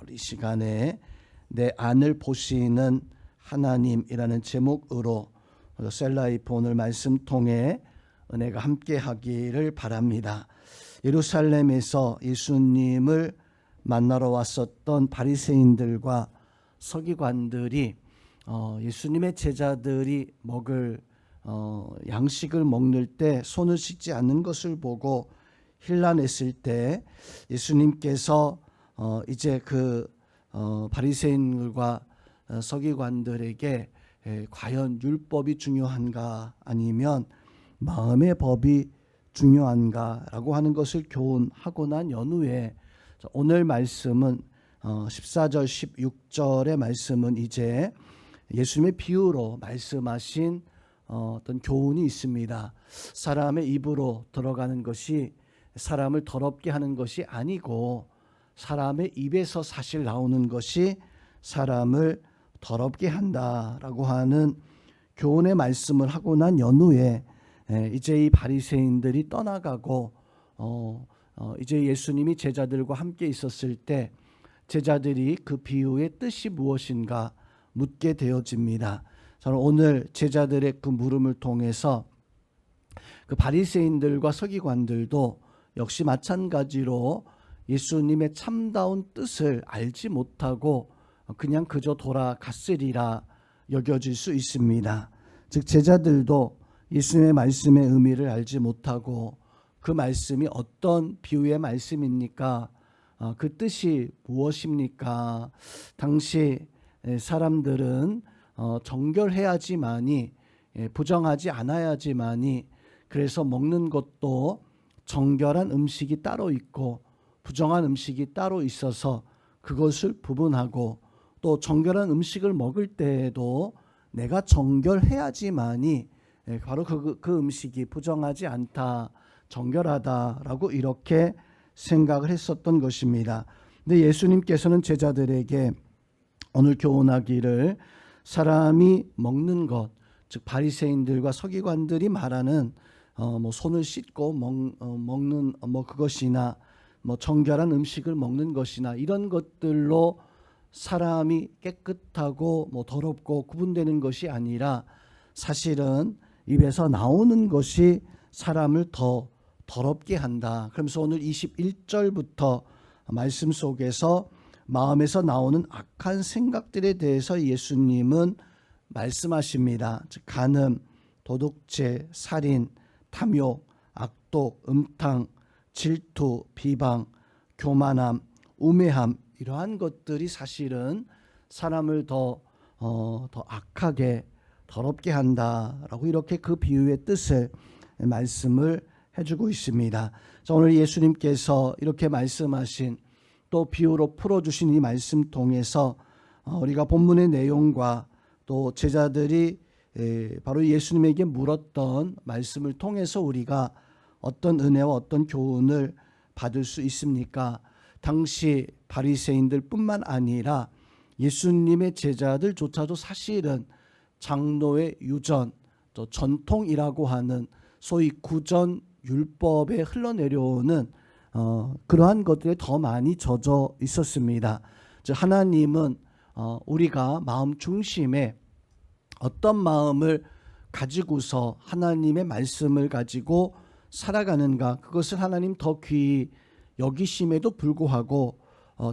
우리 시간에 내 안을 보시는 하나님이라는 제목으로 셀라이프 오늘 말씀 통해 은혜가 함께 하기를 바랍니다. 예루살렘에서 예수님을 만나러 왔었던 바리새인들과 서기관들이 예수님의 제자들이 먹을 양식을 먹는 때 손을 씻지 않는 것을 보고 힐난했을 때 예수님께서 이제 그 바리새인들과 서기관들에게 과연 율법이 중요한가 아니면 마음의 법이 중요한가라고 하는 것을 교훈하고 난 연후에 오늘 말씀은 14절 16절의 말씀은 이제 예수님의 비유로 말씀하신 어떤 교훈이 있습니다. 사람의 입으로 들어가는 것이 사람을 더럽게 하는 것이 아니고 사람의 입에서 사실 나오는 것이 사람을 더럽게 한다라고 하는 교훈의 말씀을 하고 난 연후에 이제 이 바리새인들이 떠나가고 이제 예수님이 제자들과 함께 있었을 때 제자들이 그 비유의 뜻이 무엇인가 묻게 되어집니다. 저는 오늘 제자들의 그 물음을 통해서 그 바리새인들과 서기관들도 역시 마찬가지로 예수님의 참다운 뜻을 알지 못하고 그냥 그저 돌아갔으리라 여겨질 수 있습니다. 즉 제자들도 예수님의 말씀의 의미를 알지 못하고 그 말씀이 어떤 비유의 말씀입니까? 그 뜻이 무엇입니까? 당시 사람들은 정결해야지만이 부정하지 않아야지만이 그래서 먹는 것도 정결한 음식이 따로 있고 부정한 음식이 따로 있어서 그것을 구분하고 또 정결한 음식을 먹을 때에도 내가 정결해야지만이 바로 그 음식이 부정하지 않다, 정결하다라고 이렇게 생각을 했었던 것입니다. 근데 예수님께서는 제자들에게 오늘 교훈하기를 사람이 먹는 것, 즉 바리새인들과 서기관들이 말하는 손을 씻고 먹는 그것이나 정결한 음식을 먹는 것이나 이런 것들로 사람이 깨끗하고 더럽고 구분되는 것이 아니라 사실은 입에서 나오는 것이 사람을 더 더럽게 한다. 그러면서 오늘 21절부터 말씀 속에서 마음에서 나오는 악한 생각들에 대해서 예수님은 말씀하십니다. 즉 간음, 도둑질, 살인, 탐욕, 악독, 음탕, 질투, 비방, 교만함, 우매함 이러한 것들이 사실은 사람을 더 악하게 더럽게 한다라고 이렇게 그 비유의 뜻을 말씀을 해주고 있습니다. 오늘 예수님께서 이렇게 말씀하신 또 비유로 풀어주신 이 말씀 통해서 우리가 본문의 내용과 또 제자들이 바로 예수님에게 물었던 말씀을 통해서 우리가 어떤 은혜와 어떤 교훈을 받을 수 있습니까? 당시 바리새인들 뿐만 아니라 예수님의 제자들조차도 사실은 장로의 유전, 또 전통이라고 하는 소위 구전 율법에 흘러내려오는 그러한 것들에 더 많이 젖어 있었습니다. 즉 하나님은 우리가 마음 중심에 어떤 마음을 가지고서 하나님의 말씀을 가지고 살아가는가 그것을 하나님 더 귀히 여기심에도 불구하고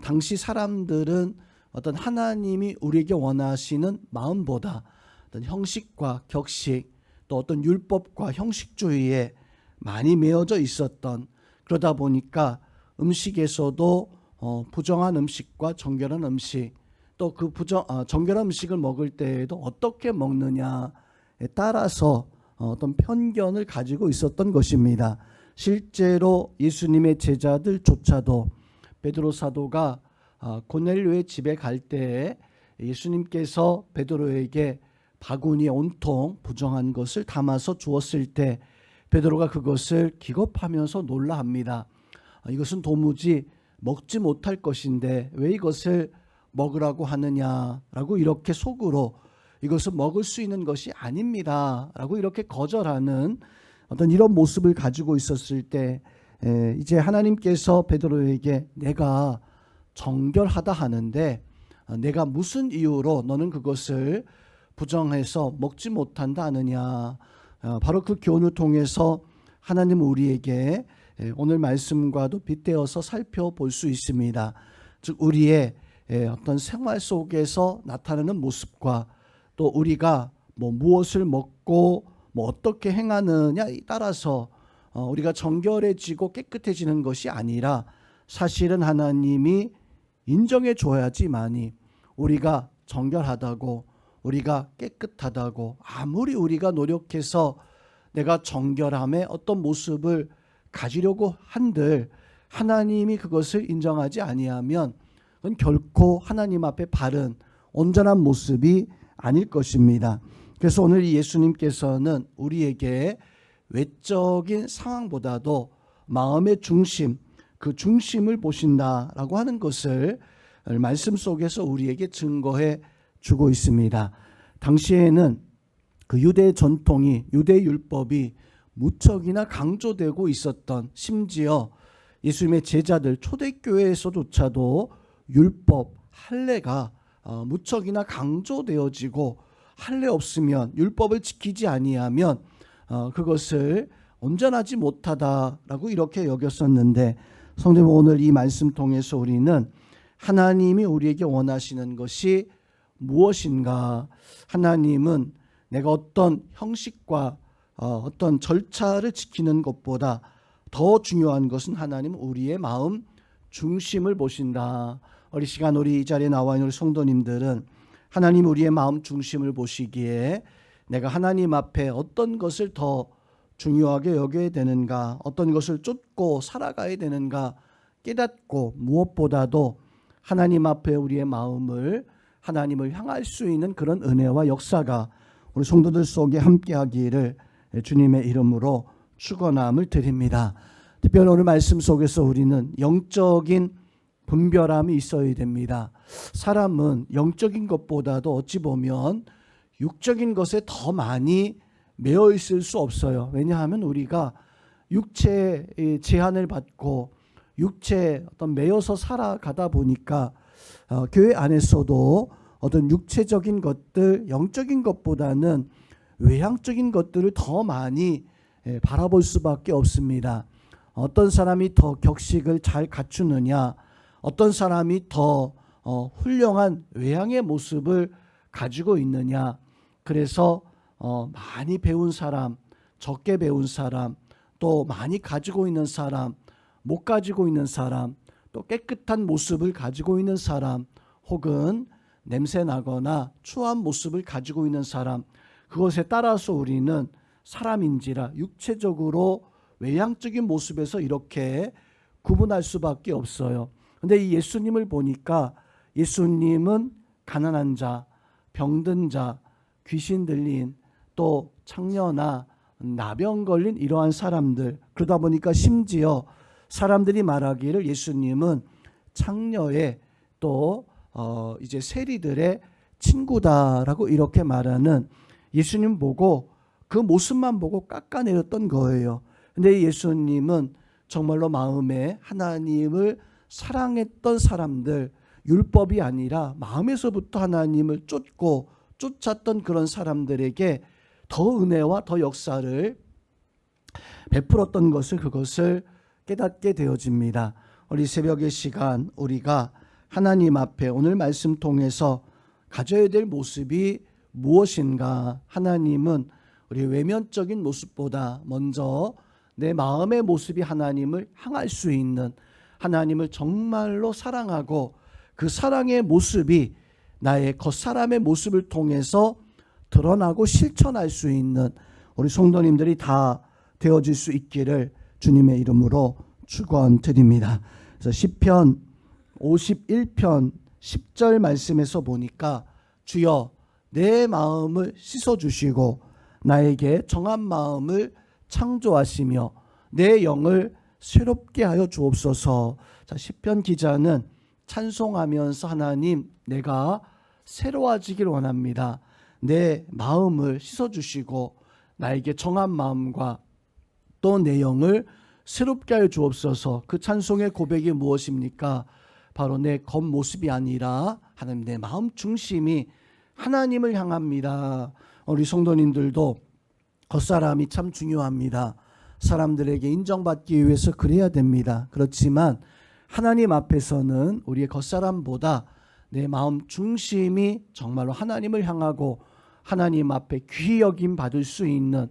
당시 사람들은 어떤 하나님이 우리에게 원하시는 마음보다 어떤 형식과 격식 또 어떤 율법과 형식주의에 많이 매어져 있었던 그러다 보니까 음식에서도 부정한 음식과 정결한 음식 또 그 정결한 음식을 먹을 때에도 어떻게 먹느냐에 따라서 어떤 편견을 가지고 있었던 것입니다. 실제로 예수님의 제자들조차도 베드로 사도가 고넬료의 집에 갈 때에 예수님께서 베드로에게 바구니에 온통 부정한 것을 담아서 주었을 때 베드로가 그것을 기겁하면서 놀라합니다. 이것은 도무지 먹지 못할 것인데 왜 이것을 먹으라고 하느냐라고 이렇게 속으로 이것은 먹을 수 있는 것이 아닙니다 라고 이렇게 거절하는 어떤 이런 모습을 가지고 있었을 때 이제 하나님께서 베드로에게 내가 정결하다 하는데 내가 무슨 이유로 너는 그것을 부정해서 먹지 못한다 하느냐. 바로 그 교훈을 통해서 하나님은 우리에게 오늘 말씀과도 빗대어서 살펴볼 수 있습니다. 즉 우리의 어떤 생활 속에서 나타나는 모습과 또 우리가 무엇을 먹고 어떻게 행하느냐에 따라서 우리가 정결해지고 깨끗해지는 것이 아니라 사실은 하나님이 인정해 줘야지만이 우리가 정결하다고 우리가 깨끗하다고 아무리 우리가 노력해서 내가 정결함의 어떤 모습을 가지려고 한들 하나님이 그것을 인정하지 아니하면 그건 결코 하나님 앞에 바른 온전한 모습이 아닐 것입니다. 그래서 오늘 예수님께서는 우리에게 외적인 상황보다도 마음의 중심, 그 중심을 보신다라고 하는 것을 말씀 속에서 우리에게 증거해 주고 있습니다. 당시에는 그 유대 전통이, 유대 율법이 무척이나 강조되고 있었던, 심지어 예수님의 제자들 초대교회에서조차도 율법, 할례가 무척이나 강조되어지고 할례 없으면 율법을 지키지 아니하면 그것을 온전하지 못하다라고 이렇게 여겼었는데 성도님 오늘 이 말씀 통해서 우리는 하나님이 우리에게 원하시는 것이 무엇인가? 하나님은 내가 어떤 형식과 어떤 절차를 지키는 것보다 더 중요한 것은 하나님은 우리의 마음 중심을 보신다. 우리 시간 우리 이 자리에 나와 있는 우리 성도님들은 하나님 우리의 마음 중심을 보시기에 내가 하나님 앞에 어떤 것을 더 중요하게 여겨야 되는가, 어떤 것을 쫓고 살아가야 되는가 깨닫고 무엇보다도 하나님 앞에 우리의 마음을 하나님을 향할 수 있는 그런 은혜와 역사가 우리 성도들 속에 함께하기를 주님의 이름으로 축원함을 드립니다. 특별히 오늘 말씀 속에서 우리는 영적인 분별함이 있어야 됩니다. 사람은 영적인 것보다도 어찌 보면 육적인 것에 더 많이 매여 있을 수 없어요. 왜냐하면 우리가 육체의 제한을 받고 육체에 어떤 매여서 살아가다 보니까 교회 안에서도 어떤 육체적인 것들, 영적인 것보다는 외향적인 것들을 더 많이 바라볼 수밖에 없습니다. 어떤 사람이 더 격식을 잘 갖추느냐, 어떤 사람이 더 훌륭한 외향의 모습을 가지고 있느냐. 그래서 많이 배운 사람, 적게 배운 사람, 또 많이 가지고 있는 사람, 못 가지고 있는 사람, 또 깨끗한 모습을 가지고 있는 사람, 혹은 냄새나거나 추한 모습을 가지고 있는 사람, 그것에 따라서 우리는 사람인지라 육체적으로 외향적인 모습에서 이렇게 구분할 수밖에 없어요. 근데 이 예수님을 보니까 예수님은 가난한 자, 병든 자, 귀신 들린, 또 창녀나 나병 걸린 이러한 사람들, 그러다 보니까 심지어 사람들이 말하기를 예수님은 창녀의 또 이제 세리들의 친구다라고 이렇게 말하는, 예수님 보고 그 모습만 보고 깎아내렸던 거예요. 근데 예수님은 정말로 마음에 하나님을 사랑했던 사람들, 율법이 아니라 마음에서부터 하나님을 쫓았던 그런 사람들에게 더 은혜와 더 역사를 베풀었던 것을, 그것을 깨닫게 되어집니다. 우리 새벽의 시간 우리가 하나님 앞에 오늘 말씀 통해서 가져야 될 모습이 무엇인가? 하나님은 우리 외면적인 모습보다 먼저 내 마음의 모습이 하나님을 향할 수 있는, 하나님을 정말로 사랑하고 그 사랑의 모습이 나의 겉사람의 모습을 통해서 드러나고 실천할 수 있는 우리 성도님들이 다 되어질 수 있기를 주님의 이름으로 축원드립니다. 그래서 시편 51편 10절 말씀에서 보니까 주여 내 마음을 씻어주시고 나에게 정한 마음을 창조하시며 내 영을 새롭게 하여 주옵소서. 자, 시편 기자는 찬송하면서 하나님 내가 새로워지길 원합니다. 내 마음을 씻어주시고 나에게 정한 마음과 또 내 영을 새롭게 하여 주옵소서. 그 찬송의 고백이 무엇입니까? 바로 내 겉모습이 아니라 하나님 내 마음 중심이 하나님을 향합니다. 우리 성도님들도 겉사람이 참 중요합니다. 사람들에게 인정받기 위해서 그래야 됩니다. 그렇지만 하나님 앞에서는 우리의 겉사람보다 내 마음 중심이 정말로 하나님을 향하고 하나님 앞에 귀히 여김 받을 수 있는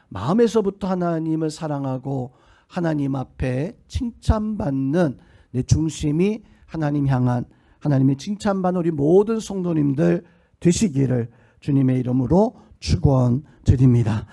마음에서부터 하나님을 사랑하고 하나님 앞에 칭찬받는 내 중심이 하나님 향한 하나님의 칭찬받는 우리 모든 성도님들 되시기를 주님의 이름으로 축원드립니다.